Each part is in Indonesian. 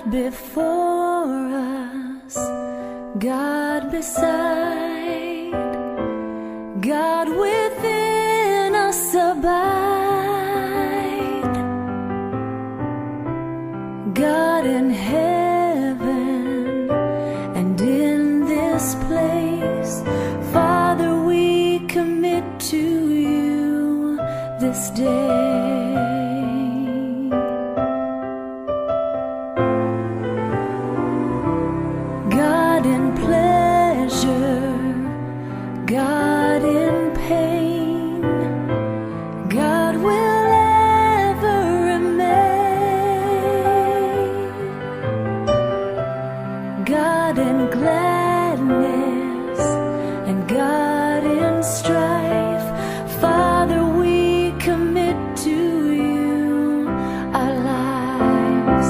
God before us, God beside, God within us abide, God in heaven and in this place. Father, we commit to you this day. God in pleasure, God in pain, God will ever remain. God in gladness and God in strife. Father, we commit to you our lives.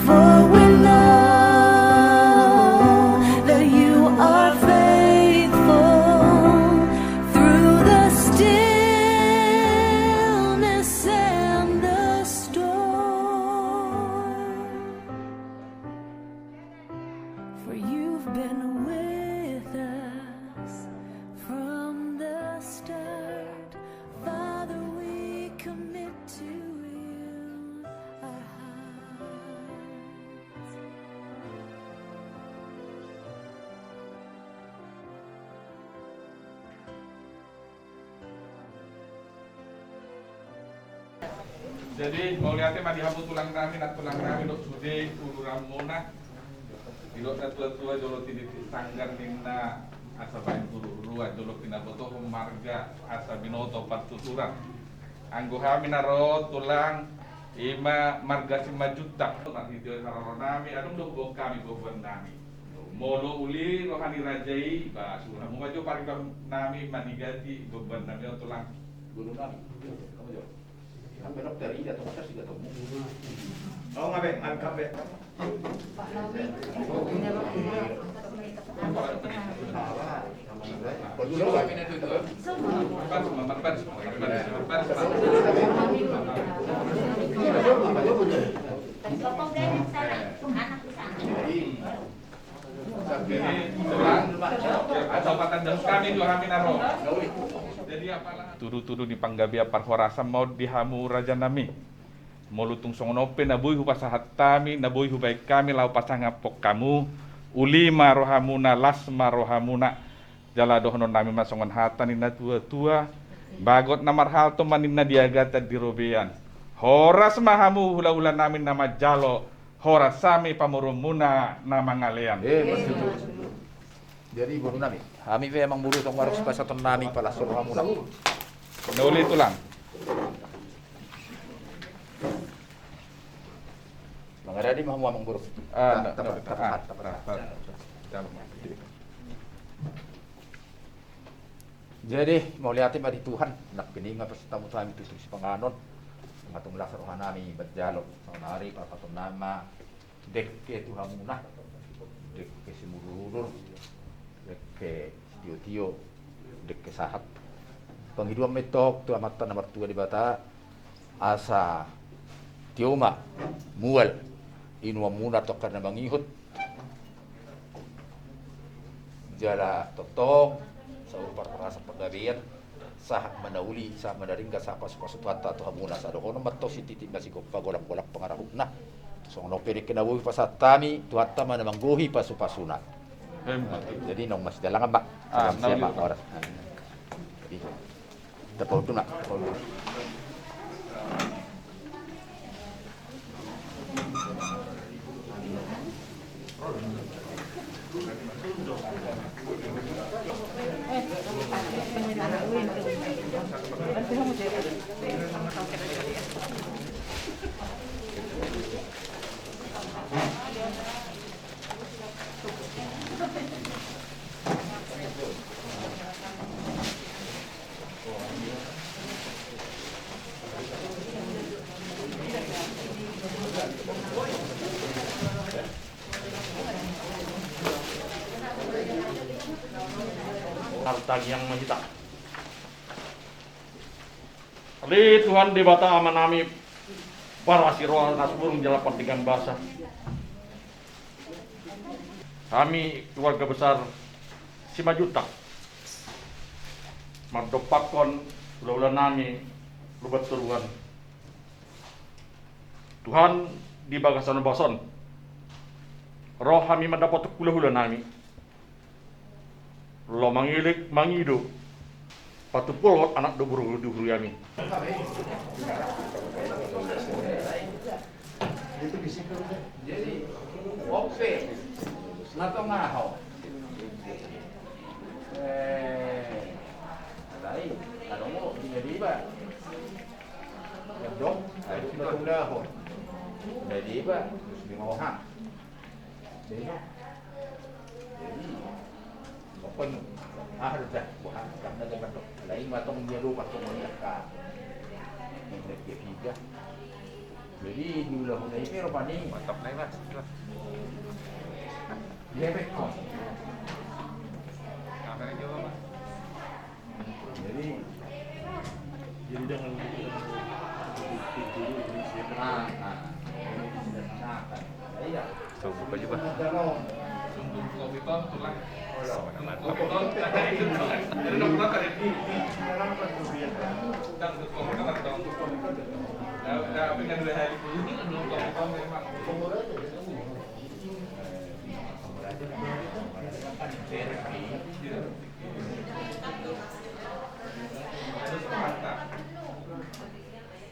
For we know that you are faithful through the stillness and the storm. For you've been with us from the start. Father, we commit to you our hearts. Jadi mau lihatnya mah dihabu tulang kami dok sude uluram mona dok tua jolo tidak sanggar ninna asa bain uru jolo tina boto marga asa binoto patuturan anggo kami naro tulang ima marga 5 juta nanti dia kararo nami adung do go kami goban nami molo uli rohani rajai ba surah mo maju paribam nami manigati goban nami tulang Guru nami, kamu jawab. Sampai dokter ini atau dokter sih ketemu. Oh ngabe, ngabe. Pak Nawi, Turu-turu di panggabia parhorasa mau dihamu raja nami mau lutung songonope nabuy hu pasahat tami nabuy hu baik kami lau pasangapok kamu uli marohamuna las marohamuna jala dohono nami masongon hata nina tua bagot namar hal to manina diagata di robean horas mahamu hula-hula nami nama jalo horas sami pamurumuna nama ngalean. Jadi guru nami, kami memang buru tong warung pasatan nami pala suruh kamu nak. Nuli tulang. Mangada di mahu amang guru. Jadi mau lihatin di Tuhan nak pininga pas tamu kami itu si panganon ngatung lasar nami berjalok tahun hari pasatan nama dek ke Tuhan munah dek ke simururur dek ke tio-tio dek ke sahat penghidupan metok tu amatan nomor 2 di bata asa tioma mual inwa muna tok karena mangihut jala tok saur parasa pagabian sah manauli sah manaringga sah pas-pasutata atau hamuna sa dokono matto si titik nasi koppa golak-golak pangarahuna so no pede kinabuhi pasatami tuhatta mana manggohi pasu-pasuna. Jadi nong mas dalang mbak sama oras. Jadi tepau tu nak tepau tu. harta yang mahita. Ali Tuhan di bata amanami para siro nas burung jala patigan basa. Kami keluarga besar Simajuta mardopakon ulah-ulah nami lubat turuan Tuhan di bagasan bason roh kami mendapat kulah-ulah nami lo mangilik mangido patupulot anak doburu duhur yami. Jadi, oke, nato ngaho. Alay, ano mo, hindi ba? Dok, ay natong ngaho. Hindi ba? Gusto mo ha? Jadi, open, harus dah, bukan karena dia betul. Lain matong dia lupa tu melihat ka. Ini dia tiga. Jadi dulu aku ni pero pani mantap naik mas. Dia bekon. Kamera juga mas. Jadi dengan iya. So buka juga. Kopi ton tulang. Kopi ton dari itu. Dari dokter tadi. Dan kopi ton dong. Tapi kan 2 hari dulu belum kopi memang.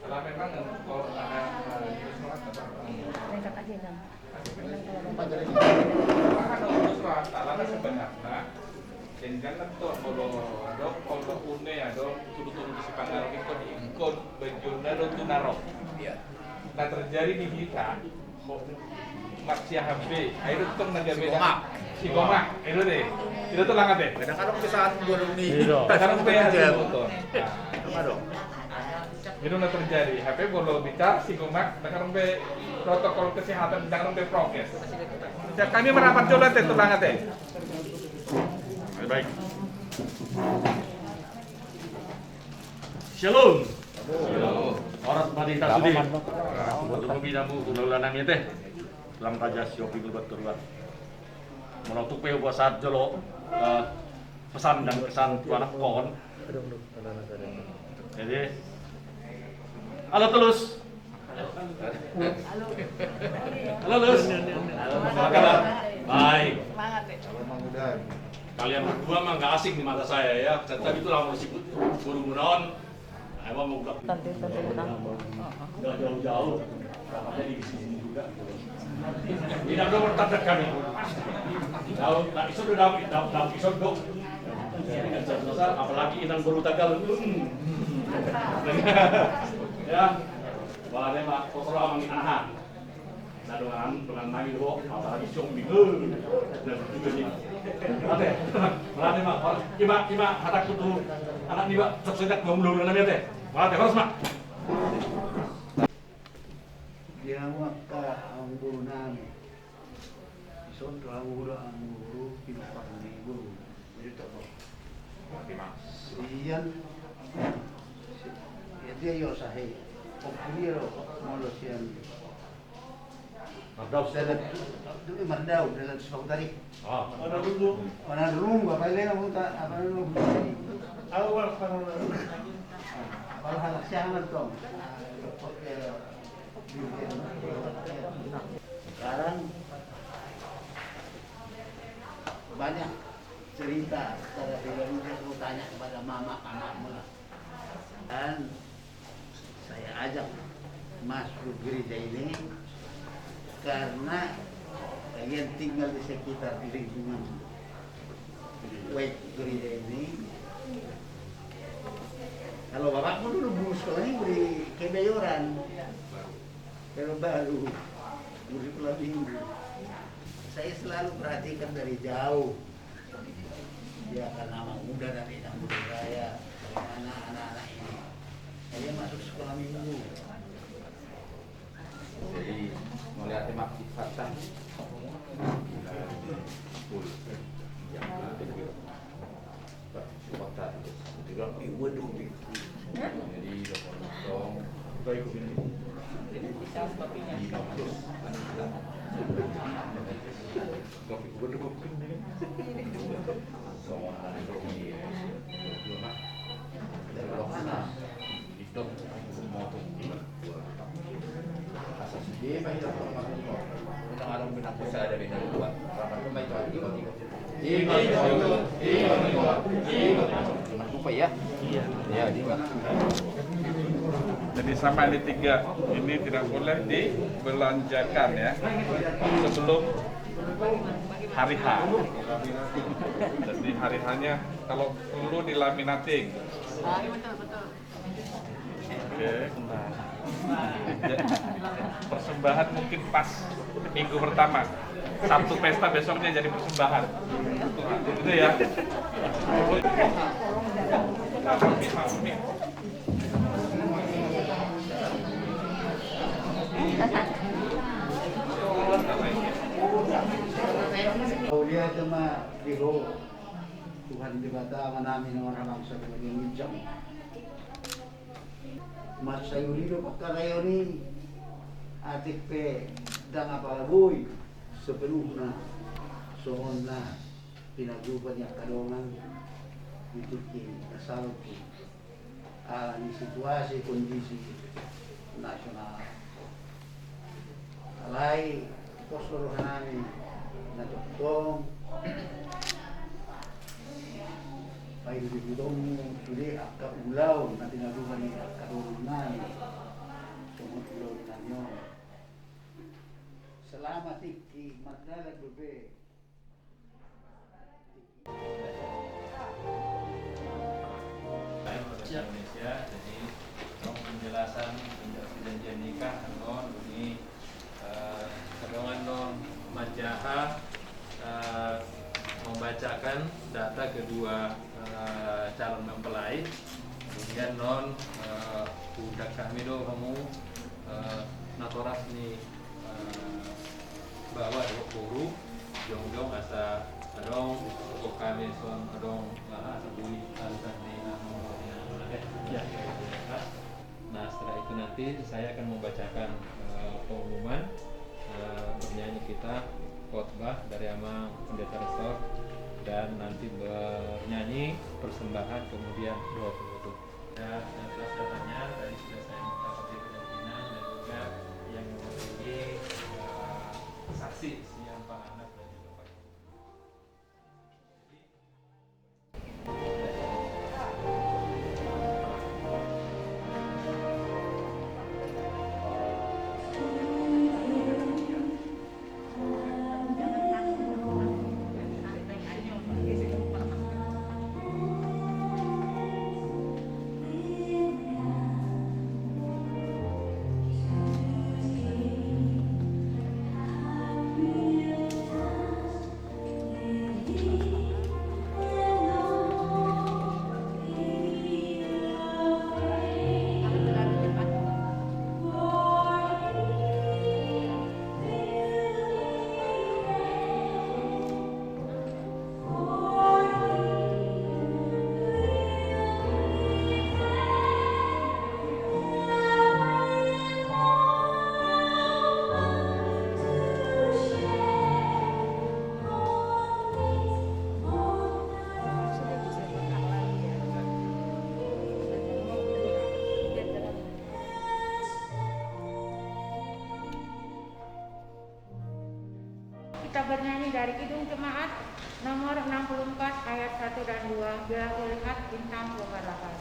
Kalau memang kalau ada virus melata, Nekat aja dong. Alana sebenarnya jangan tuh kalau une ada turut-turut di Sipangarok itu diikut bejuna do tunarok. Nah terjadi di kita Maksya HB, itu tuh naga beda. Si Gomak, itu deh. Itu tuh langat deh. Kadang-kadang kesalahan baru ni. Kadang PH motor. Apa dong? Itu udah terjadi. HP boleh bicara si Gomak, kadang protokol kesehatan, jangan prokes. Kami merapat coba teh tuh langat deh. Baik. Shalom. Orang tadi tak sudi. Untuk bidamu ulah nami teh. Dalam raja siopi lebat turuan. Menutup buat saat jelo pesan dan kesan tuan kon. Jadi, halo Tulus. Halo Tulus. Apa kabar? Baik. Semangat ya. Kalian berdua mah nggak asing di mata saya ya. Tapi itu lah musik guru gunawan. Emang mau buka. Nggak jauh-jauh. Ada di sini juga. Tidak ada bertanda kami. Tahu, tak isu sudah dapat isu dok. Apalagi inang baru tagal. Ya, balanya mak kotor amang inahan. Nah dengan nami dok, apalagi siung bingung. Dan juga ni. Balanya mak, iba hatak kutu anak ni mak sesudah ngomong nami teh. Balanya harus mak. Dia maka ang guru namin. Isonto ang guru, pinapang ni guru. Ito po. Siyan, dia yo sahi. Pagkuliro, molo siyan. Mardaw Dalam, dumi mardaw, dalam sebab tadi. Mana dulu? Mana room, apa lagi kamu tak, apa dulu? Awal parang Kalau halak siaman tong. Sekarang banyak cerita secara pribadi saya tanya kepada mama lah. Dan saya ajak masuk gereja ini karena kalian tinggal di sekitar lingkungan gereja ini. Kalau bapakmu dulu guru sekolahnya di Kebayoran, pero baru guru sekolah minggu. Saya selalu perhatikan dari jauh. Dia akan nama muda dan inang budaya anak-anak ini. Saya masuk sekolah minggu. Jadi melihat tema kisahkan jadi dong baik ini ini bisa sepertinya So, ano ni Luna. Dari Lokana. Dito, moto. Asa sige, mahirap ang mga unang araw pinagpusa dari dalawa. Para may ikot-ikot. Ikot. Aku pa ya? Iya. Ya, di mana? Jadi sama ini 3 ini tidak boleh dibelanjakan ya sebelum hari H. Jadi hari H-nya kalau perlu dilaminating. Oke. Persembahan mungkin pas minggu pertama. Sabtu pesta besoknya jadi persembahan. Itu ya. Kaulia itu mah diho Tuhan dibata namin ng mga bangsa ng Minjang. Mas sayuri do pagkarayo ni atik pe dang apalaboy sepenuh na soon na pinaguban niya kadongan itu kasal ko ni situasi kondisi nasional. Alay posoro namin na doktong ay dibidong suli akka ulaw na tinaguban ni karunan sumot ulaw nanyo. Salamat iki magdalag bebe. Indonesia, jadi penjelasan perjanjian nikah non ini kedongan non majaha membacakan data kedua calon mempelai, kemudian non budak kami do kamu natoras nih bawa dua guru jong asa adong kami son adong asa bunyi alasan nih ya. Nah setelah itu nanti saya akan membacakan pengumuman bernyanyi kita khotbah dari Amang Pendeta Resor dan nanti bernyanyi persembahan kemudian doa penutup. Dan atas datanya tadi sudah saya minta kopi pimpinan dan juga yang mewakili saksi yang Pak Anak dan juga Pak Ibu. Kita bernyanyi dari Kidung Jemaat nomor 64 ayat 1 dan 2. Bila kulihat bintang pemerahan.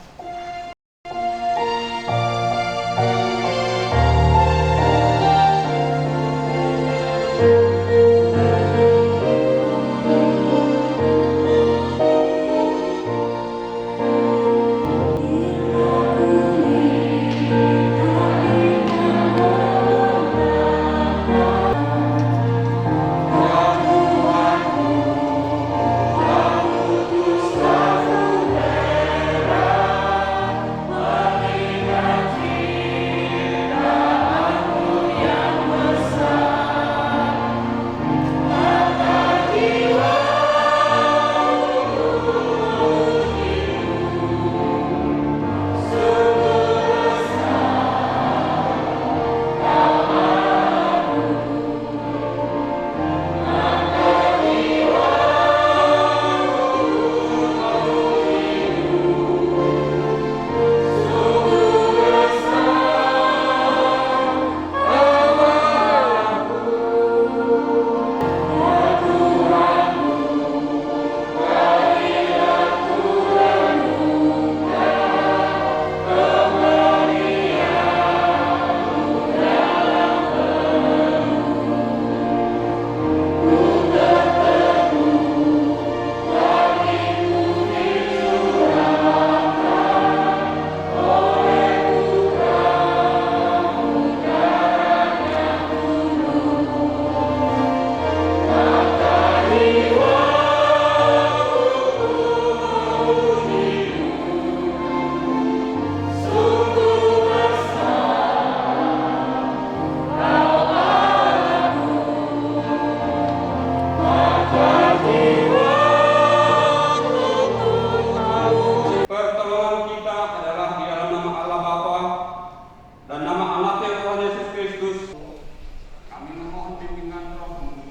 bimbingan rohmu,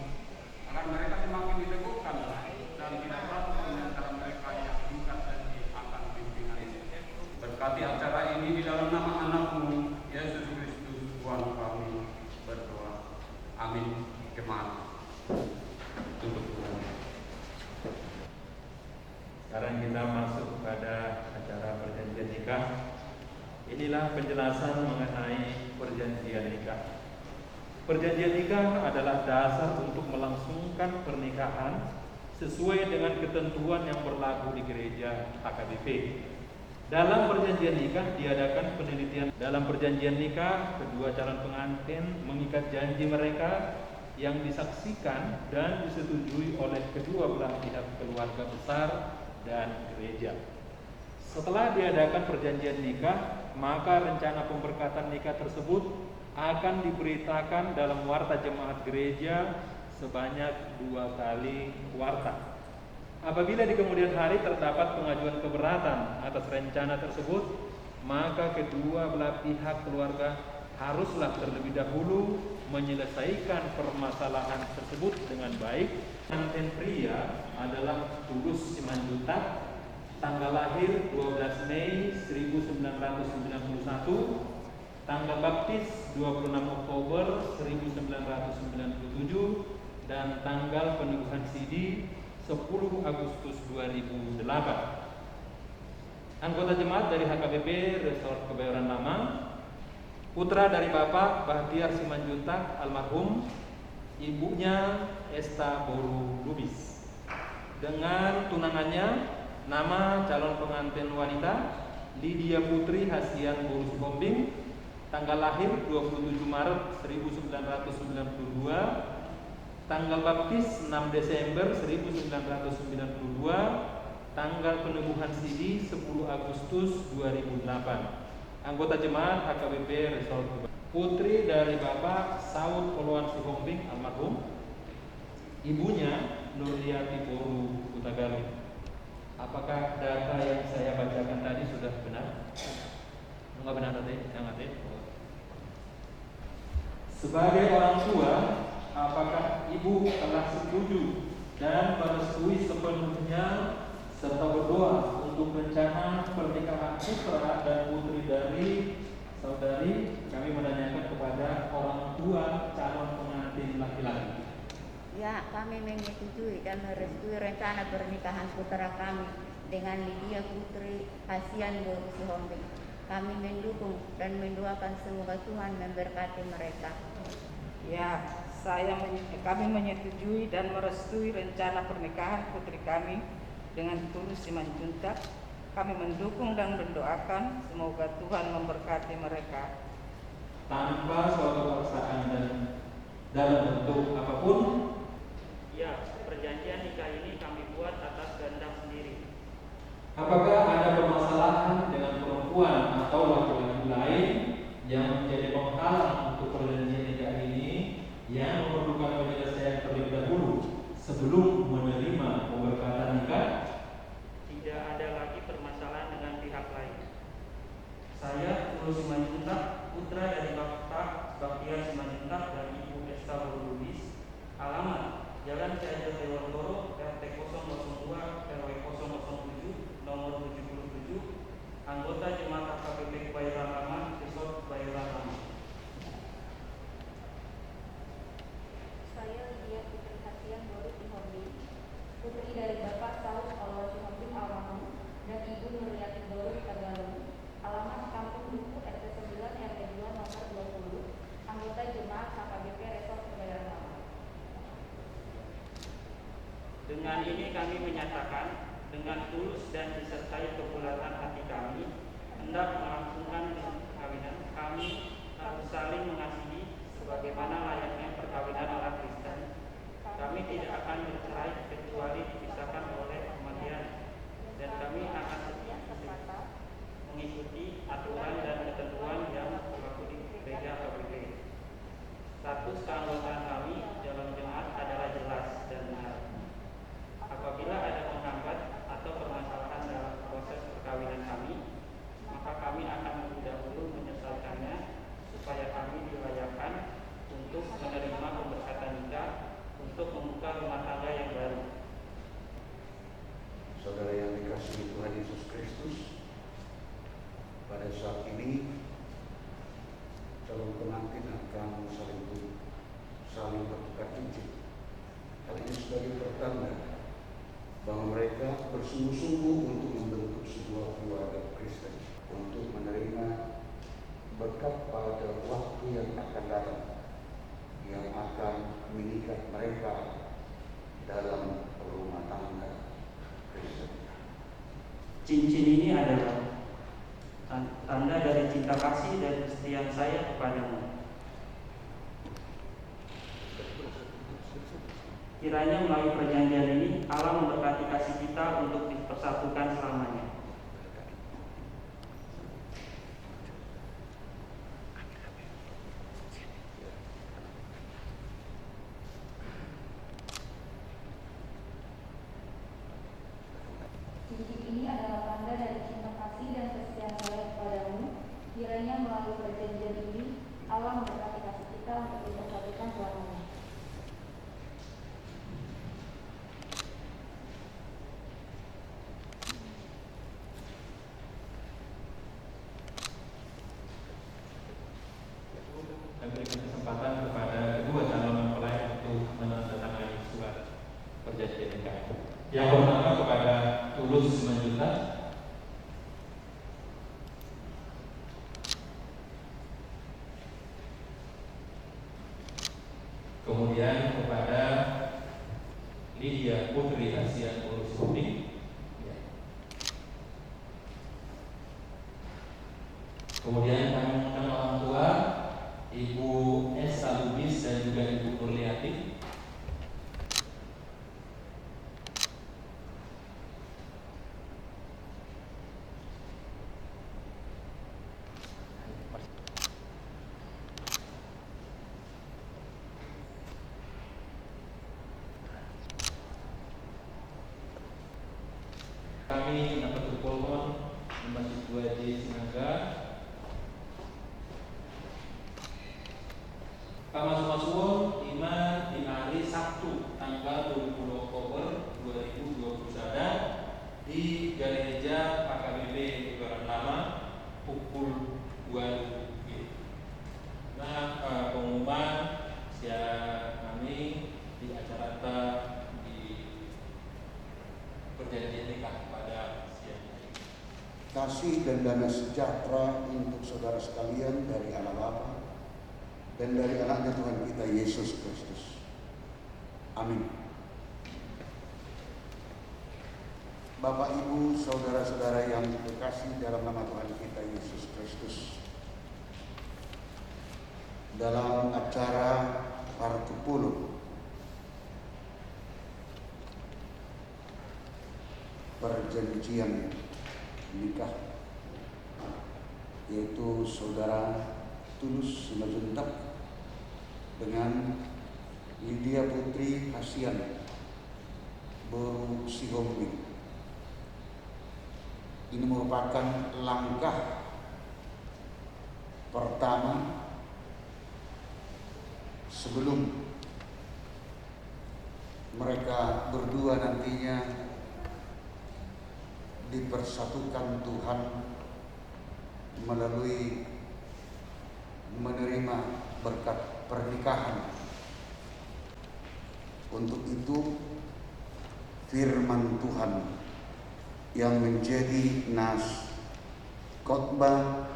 agar mereka semakin diteguhkan dan tidak rapuh di antara mereka yang juga janji akan bimbingan ini. Berkati acara ini di dalam nama anakmu, Yesus Kristus, Tuhan kami berdoa. Amin. Jemaat untuk Tuhan. Sekarang kita masuk pada acara perjanjian nikah. Inilah penjelasan mengenai perjanjian nikah. Perjanjian nikah adalah dasar untuk melangsungkan pernikahan sesuai dengan ketentuan yang berlaku di gereja HKBP. Dalam perjanjian nikah diadakan penelitian. Dalam perjanjian nikah, kedua calon pengantin mengikat janji mereka yang disaksikan dan disetujui oleh kedua belah pihak keluarga besar dan gereja. Setelah diadakan perjanjian nikah, maka rencana pemberkatan nikah tersebut akan diberitakan dalam warta jemaat gereja sebanyak 2 kali warta. Apabila di kemudian hari terdapat pengajuan keberatan atas rencana tersebut, maka kedua belah pihak keluarga haruslah terlebih dahulu menyelesaikan permasalahan tersebut dengan baik. Pengantin pria adalah Tulus Simanjuntak, tanggal lahir 12 Mei 1991, tanggal baptis 26 Oktober 1997, dan tanggal peneguhan sidi 10 Agustus 2008. Anggota jemaat dari HKBP Resort Kebayoran Lama, putra dari Bapak Bahtiar Simanjuntak almarhum, ibunya Esta Boru Lubis. Dengan tunangannya, nama calon pengantin wanita Lydia Putri Hasian Boru Sihombing, tanggal lahir 27 Maret 1992, tanggal baptis 6 Desember 1992, tanggal peneguhan sidi 10 Agustus 2008. Anggota jemaat HKBP Resort. Putri dari Bapak Saud Poloan Sihombing almarhum, ibunya Nurliati Boru Utagalu. Apakah data yang saya bacakan tadi sudah benar? Enggak benar tadi, yang tadi. Sebagai orang tua, apakah ibu telah setuju dan merestui sepenuhnya serta berdoa untuk rencana pernikahan putra dan putri dari saudari? Kami menanyakan kepada orang tua calon pengantin laki-laki. Ya, kami menyetujui dan merestui rencana pernikahan putra kami dengan Lydia Putri Hasian Boru Sihombing. Kami mendukung dan mendoakan semoga Tuhan memberkati mereka. Ya, kami menyetujui dan merestui rencana pernikahan putri kami dengan Tulus Simanjuntak. Kami mendukung dan mendoakan semoga Tuhan memberkati mereka. Tanpa suatu paksaan dan dalam bentuk apapun. Ya, perjanjian nikah ini kami buat atas kehendak sendiri. Apakah ada permasalahan dengan perempuan atau laki-laki lain yang menjadi penghalang untuk perjanjian nikah ini yang memerlukan penyelesaian terlebih dahulu sebelum menerima pemberkatan nikah? Tidak ada lagi permasalahan dengan pihak lain. Saya Tulus Simanjuntak, putra dari Bapak Bahtiar Simanjuntak dan Ibu Esta Boru Lubis. Alamat Jalan Cianjur Dewontoro, RT 002 RW 007 nomor 77, anggota jemaat HKBP Kebayoran Lama, Resort Kebayoran Lama. Saya Lydia Putri Hasian Boru Sihombing, putri dari Bapak Saud Poloan Sihombing almarhum dan Ibu Nurliati Boru Utagalu. Alamat Kampung Duku, RT 9 RW 2 nomor 20, anggota jemaat HKBP Resort Kebayoran Lama. Dengan ini kami menyatakan dengan tulus dan disertai kebulatan hati kami hendak melangsungkan perkawinan. Kami harus saling mengasihi sebagaimana layaknya perkawinan orang Kristen. Kami tidak akan bercerai kecuali dipisahkan oleh kematian, dan kami akan setia mengikuti aturan dan ketentuan yang berlaku di gereja HKBP. Status keanggotaan kami dalam jemaat adalah jelas dan benar. Apabila ada penghambat atau permasalahan dalam proses perkawinan kami, maka kami akan lebih dahulu menyelesaikannya supaya kami dilayakkan untuk menerima pemberkatan nikah untuk membuka rumah tangga yang baru. Saudara yang dikasihi Tuhan Yesus Kristus, pada saat ini calon pengantin akan saling bertukar cincin. Hal ini sebagai pertanda bahwa mereka bersungguh-sungguh untuk membentuk sebuah keluarga Kristen, untuk menerima berkat pada waktu yang akan datang, yang akan mengikat mereka dalam rumah tangga Kristen. Cincin ini adalah tanda dari cinta kasih dan kesetiaan saya kepadamu. Kiranya melalui perjanjian ini Allah memberkati kasih kita untuk dipersatukan selamanya. Cincin ini adalah tanda dari cinta kasih dan kesetiaan saya kepadamu. Kiranya melalui perjanjian ini Allah memberkati kasih kita untuk dipersatukan selamanya. Kami berikan kesempatan kepada kedua calon mempelai untuk menandatangani surat perjanjian nikah. Yang pertama kepada Tulus Simanjuntak, kemudian kepada Lydia Putri Asian Urus Holding, kemudian kami mengundang orang tua Ibu Esa Lubis dan juga Ibu Nurliati, kami Napatul Polmon Masjid 2J Sinaga, Kamasumasuwon Iman di hari Sabtu tanggal 20 Oktober 2021 di Gereja PKBB Kebayoran Lama pukul 2 WIB. Nah, pengumuman kami di acara di perjanjian nikah pada siang hari. Kasih dan damai sejahtera untuk saudara sekalian dari Allah Bapa dan dari anaknya Tuhan kita Yesus Kristus. Amin. Bapak, Ibu, saudara-saudara yang terkasih dalam nama Tuhan kita Yesus Kristus, dalam acara Partupulum perjanjian nikah, yaitu saudara Tulus Simanjuntak dengan Lydia Putri Asian Boru Sihombing. Ini merupakan langkah pertama sebelum mereka berdua nantinya dipersatukan Tuhan melalui menerima berkat pernikahan. Untuk itu firman Tuhan yang menjadi nas khotbah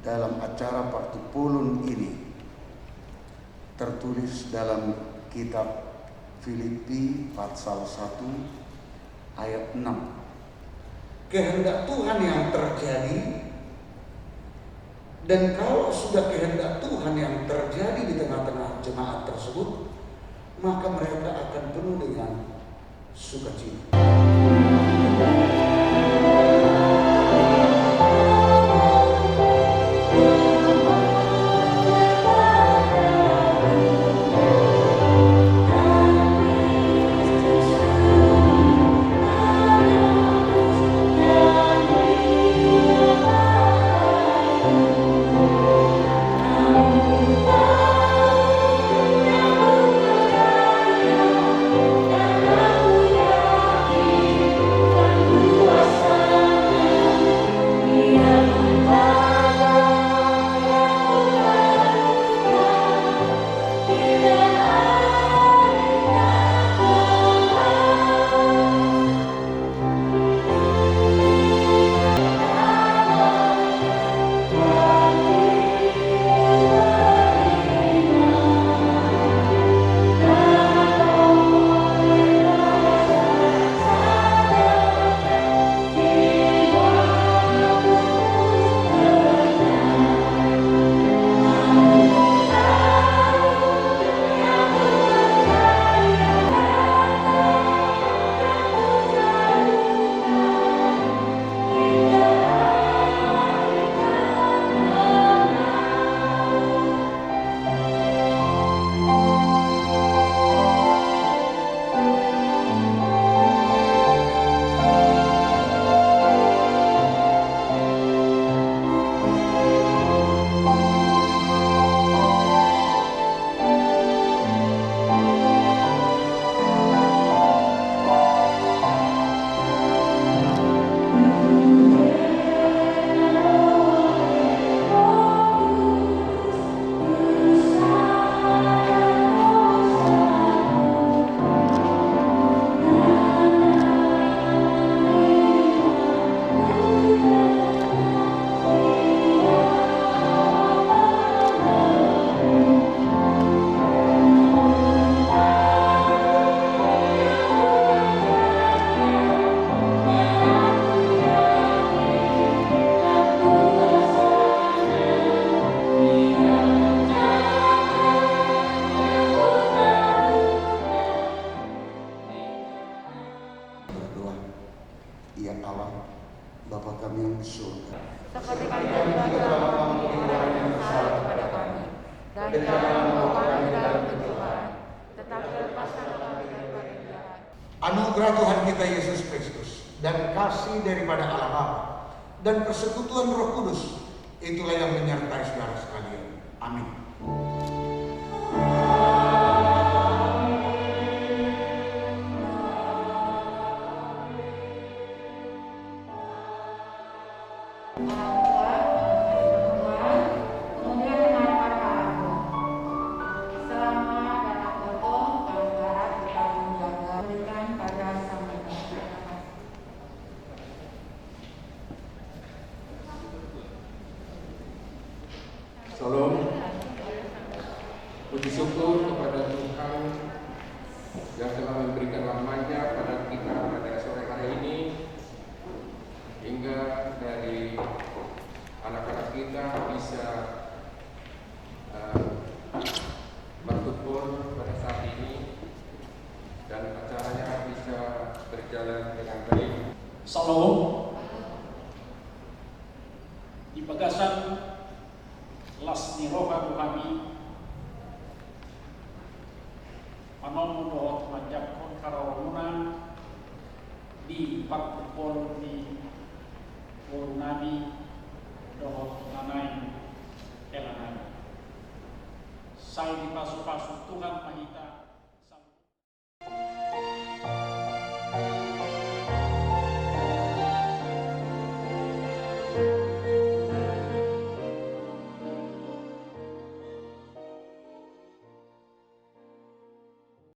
dalam acara Partupulum ini tertulis dalam kitab Filipi pasal 1 ayat 6. Kehendak Tuhan yang terjadi, dan kalau sudah kehendak Tuhan yang terjadi di tengah-tengah jemaat tersebut, maka mereka akan penuh dengan sukacita. anugerah Tuhan kita Yesus Kristus dan kasih daripada Allah Bapa dan persekutuan Roh Kudus itulah yang menyertai saudara sekalian. Amin. Salam. Puji syukur kepada Tuhan yang telah memberikan rahmat-Nya pada kita pada sore hari ini, hingga dari anak-anak kita bisa berkumpul pada saat ini dan acaranya bisa berjalan dengan baik. Salam. Di Bagasan Lasmi Roha Rohani Manon dohot majakon karawamunan di Pakupol di Nabi dohot nanai elanai. Saya di pasu-pasu Tuhan Mahita.